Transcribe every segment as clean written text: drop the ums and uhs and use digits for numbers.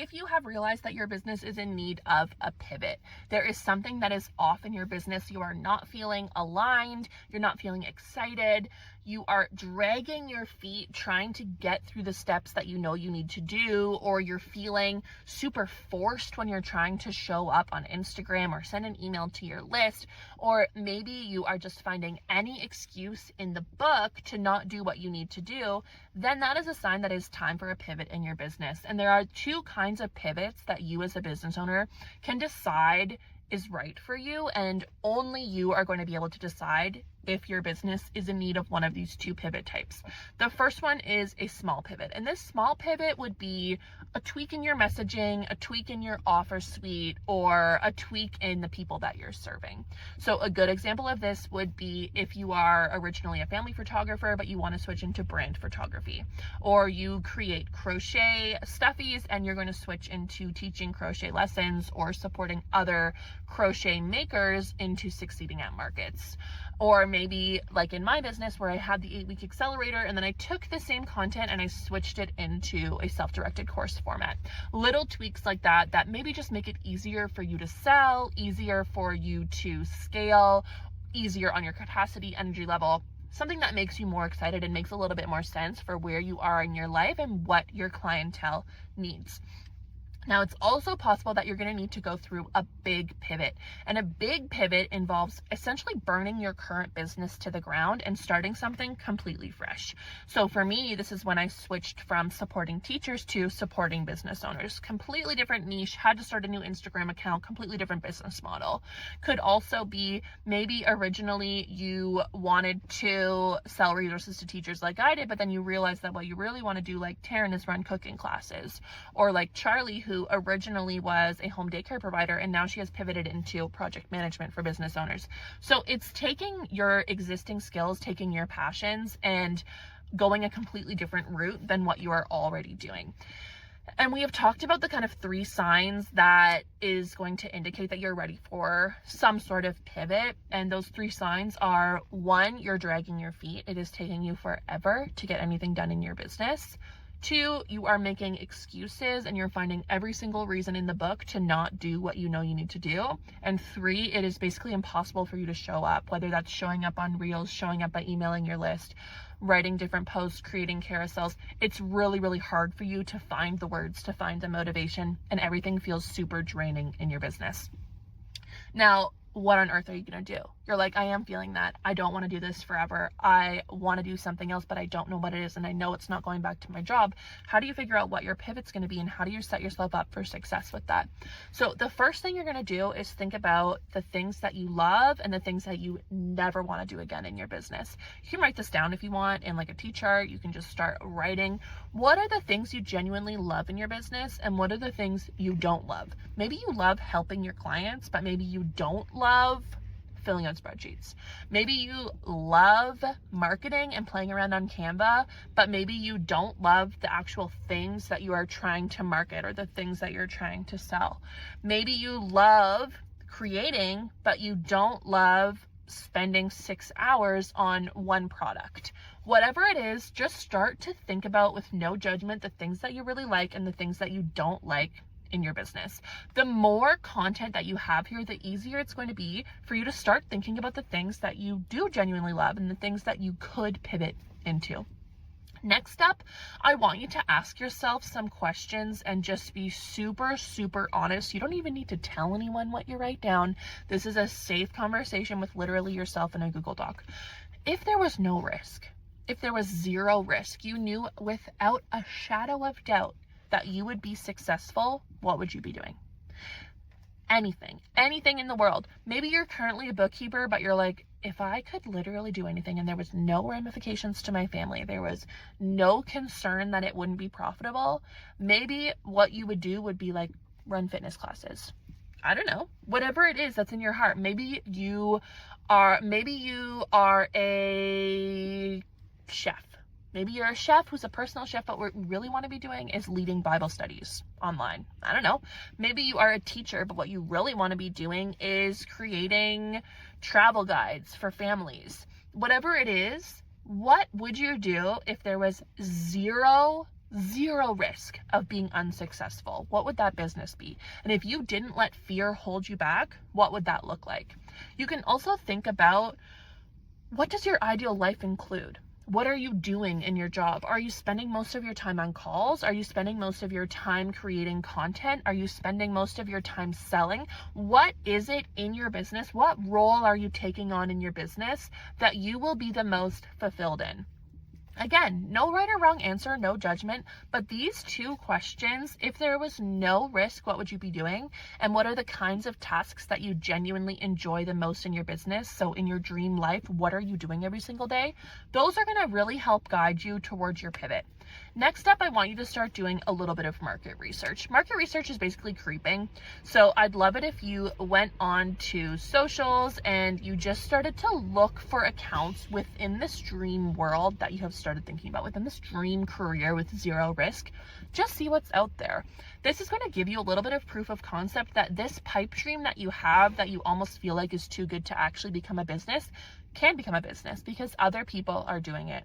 If you have realized that your business is in need of a pivot, there is something that is off in your business, you are not feeling aligned, you're not feeling excited, you are dragging your feet trying to get through the steps that you know you need to do, or you're feeling super forced when you're trying to show up on Instagram or send an email to your list, or maybe you are just finding any excuse in the book to not do what you need to do, then that is a sign that it's time for a pivot in your business. And there are two kinds of pivots that you as a business owner can decide is right for you, and only you are going to be able to decide if your business is in need of one of these two pivot types. The first one is a small pivot, and this small pivot would be a tweak in your messaging, a tweak in your offer suite, or a tweak in the people that you're serving. So a good example of this would be if you are originally a family photographer but you want to switch into brand photography, or you create crochet stuffies and you're going to switch into teaching crochet lessons or supporting other crochet makers into succeeding at markets. Or maybe like in my business where I had the 8-week accelerator and then I took the same content and I switched it into a self-directed course format. Little tweaks like that maybe just make it easier for you to sell, easier for you to scale, easier on your capacity, energy level. Something that makes you more excited and makes a little bit more sense for where you are in your life and what your clientele needs. Now, it's also possible that you're going to need to go through a big pivot, and a big pivot involves essentially burning your current business to the ground and starting something completely fresh. So for me, this is when I switched from supporting teachers to supporting business owners. Completely different niche, had to start a new Instagram account, completely different business model. Could also be maybe originally you wanted to sell resources to teachers like I did, but then you realized that what you really want to do, like Taryn, is run cooking classes, or like Charlie, who originally was a home daycare provider and now she has pivoted into project management for business owners. So it's taking your existing skills, taking your passions, and going a completely different route than what you are already doing. And we have talked about the kind of 3 signs that is going to indicate that you're ready for some sort of pivot. And those 3 signs are: 1, you're dragging your feet. It is taking you forever to get anything done in your business. 2, you are making excuses and you're finding every single reason in the book to not do what you know you need to do. And 3, it is basically impossible for you to show up, whether that's showing up on Reels, showing up by emailing your list, writing different posts, creating carousels. It's really, really hard for you to find the words, to find the motivation, and everything feels super draining in your business. Now, what on earth are you going to do? You're like, I am feeling that. I don't want to do this forever. I want to do something else, but I don't know what it is. And I know it's not going back to my job. How do you figure out what your pivot's going to be, and how do you set yourself up for success with that? So the first thing you're going to do is think about the things that you love and the things that you never want to do again in your business. You can write this down if you want in like a T-chart. You can just start writing. What are the things you genuinely love in your business, and what are the things you don't love? Maybe you love helping your clients, but maybe you don't love filling out spreadsheets. Maybe you love marketing and playing around on Canva, but maybe you don't love the actual things that you are trying to market or the things that you're trying to sell. Maybe you love creating, but you don't love spending 6 hours on one product. Whatever it is, just start to think about, with no judgment, the things that you really like and the things that you don't like in your business. The more content that you have here, the easier it's going to be for you to start thinking about the things that you do genuinely love and the things that you could pivot into. Next up, I want you to ask yourself some questions and just be super, super honest. You don't even need to tell anyone what you write down. This is a safe conversation with literally yourself in a Google Doc. If there was no risk, if there was 0 risk, you knew without a shadow of doubt that you would be successful, what would you be doing? Anything in the world. Maybe you're currently a bookkeeper, but you're like, if I could literally do anything and there was no ramifications to my family, there was no concern that it wouldn't be profitable, maybe what you would do would be like run fitness classes. I don't know, whatever it is that's in your heart. Maybe you are a chef. Maybe you're a chef who's a personal chef, but what you really want to be doing is leading Bible studies online. I don't know. Maybe you are a teacher, but what you really want to be doing is creating travel guides for families. Whatever it is, what would you do if there was 0 zero risk of being unsuccessful, what would that business be? And if you didn't let fear hold you back, what would that look like? You can also think about, what does your ideal life include? What are you doing in your job? Are you spending most of your time on calls? Are you spending most of your time creating content? Are you spending most of your time selling? What is it in your business? What role are you taking on in your business that you will be the most fulfilled in? Again, no right or wrong answer, no judgment, but these two questions, if there was no risk, what would you be doing? And what are the kinds of tasks that you genuinely enjoy the most in your business? So in your dream life, what are you doing every single day? Those are going to really help guide you towards your pivot. Next up, I want you to start doing a little bit of market research. Market research is basically creeping. So I'd love it if you went on to socials and you just started to look for accounts within this dream world that you have started thinking about, within this dream career with zero risk. Just see what's out there. This is going to give you a little bit of proof of concept that this pipe dream that you have, that you almost feel like is too good to actually become a business, can become a business because other people are doing it.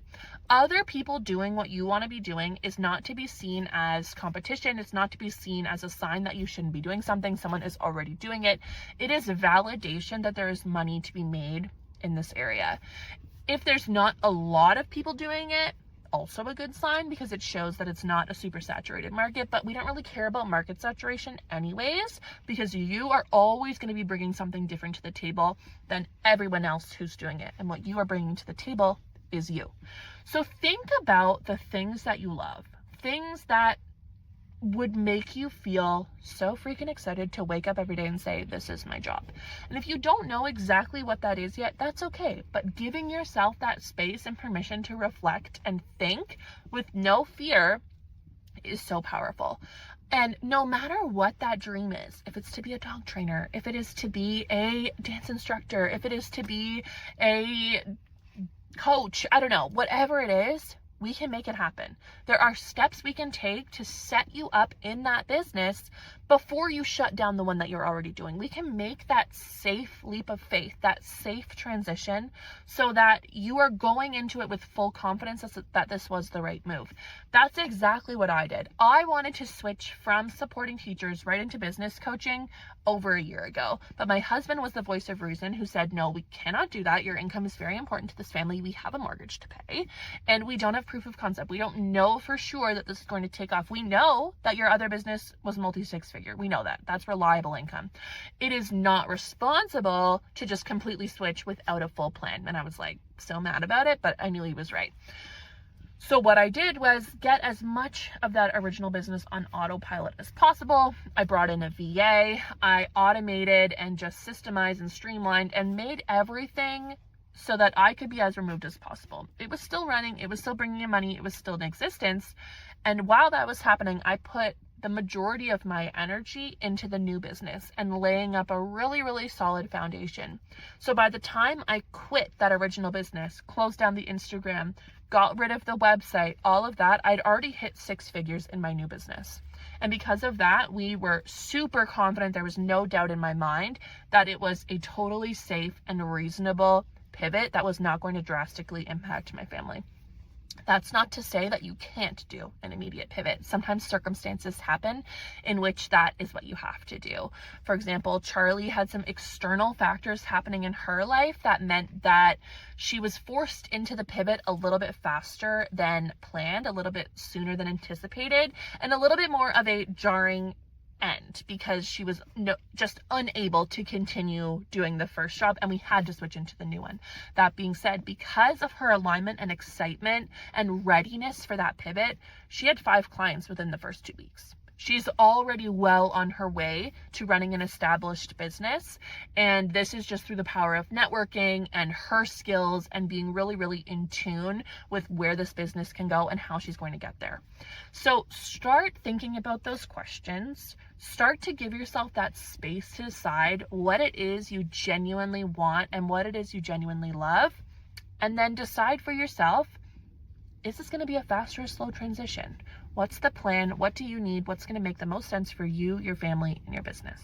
Other people doing what you want to be doing is not to be seen as competition. It's not to be seen as a sign that you shouldn't be doing something. Someone is already doing it. It is validation that there is money to be made in this area. If there's not a lot of people doing it, also a good sign, because it shows that it's not a super saturated market. But we don't really care about market saturation anyways, because you are always going to be bringing something different to the table than everyone else who's doing it. And what you are bringing to the table is you. So think about the things that you love, things that would make you feel so freaking excited to wake up every day and say, this is my job. And if you don't know exactly what that is yet, that's okay. But giving yourself that space and permission to reflect and think with no fear is so powerful. And no matter what that dream is, if it's to be a dog trainer, if it is to be a dance instructor, if it is to be a coach, I don't know, whatever it is, we can make it happen. There are steps we can take to set you up in that business before you shut down the one that you're already doing. We can make that safe leap of faith, that safe transition, so that you are going into it with full confidence that this was the right move. That's exactly what I did. I wanted to switch from supporting teachers right into business coaching over a year ago. But my husband was the voice of reason who said, no, we cannot do that. Your income is very important to this family. We have a mortgage to pay and we don't have proof of concept. We don't know for sure that this is going to take off. We know that your other business was multi-six figure. We know that. That's reliable income. It is not responsible to just completely switch without a full plan. And I was like so mad about it, but I knew he was right. So what I did was get as much of that original business on autopilot as possible. I brought in a VA. I automated and just systemized and streamlined and made everything so that I could be as removed as possible. It was still running. It was still bringing in money. It was still in existence. And while that was happening, I put the majority of my energy into the new business and laying up a really, really solid foundation. So by the time I quit that original business, closed down the Instagram, got rid of the website, all of that, I'd already hit six figures in my new business. And because of that, we were super confident. There was no doubt in my mind that it was a totally safe and reasonable pivot that was not going to drastically impact my family. That's not to say that you can't do an immediate pivot. Sometimes circumstances happen in which that is what you have to do. For example, Charlie had some external factors happening in her life that meant that she was forced into the pivot a little bit faster than planned, a little bit sooner than anticipated, and a little bit more of a jarring end because she was just unable to continue doing the first job and we had to switch into the new one. That being said, because of her alignment and excitement and readiness for that pivot, she had 5 clients within the first 2 weeks. She's already well on her way to running an established business. And this is just through the power of networking and her skills and being really, really in tune with where this business can go and how she's going to get there. So start thinking about those questions. Start to give yourself that space to decide what it is you genuinely want and what it is you genuinely love. And then decide for yourself, is this going to be a fast or a slow transition? What's the plan? What do you need? What's going to make the most sense for you, your family, and your business?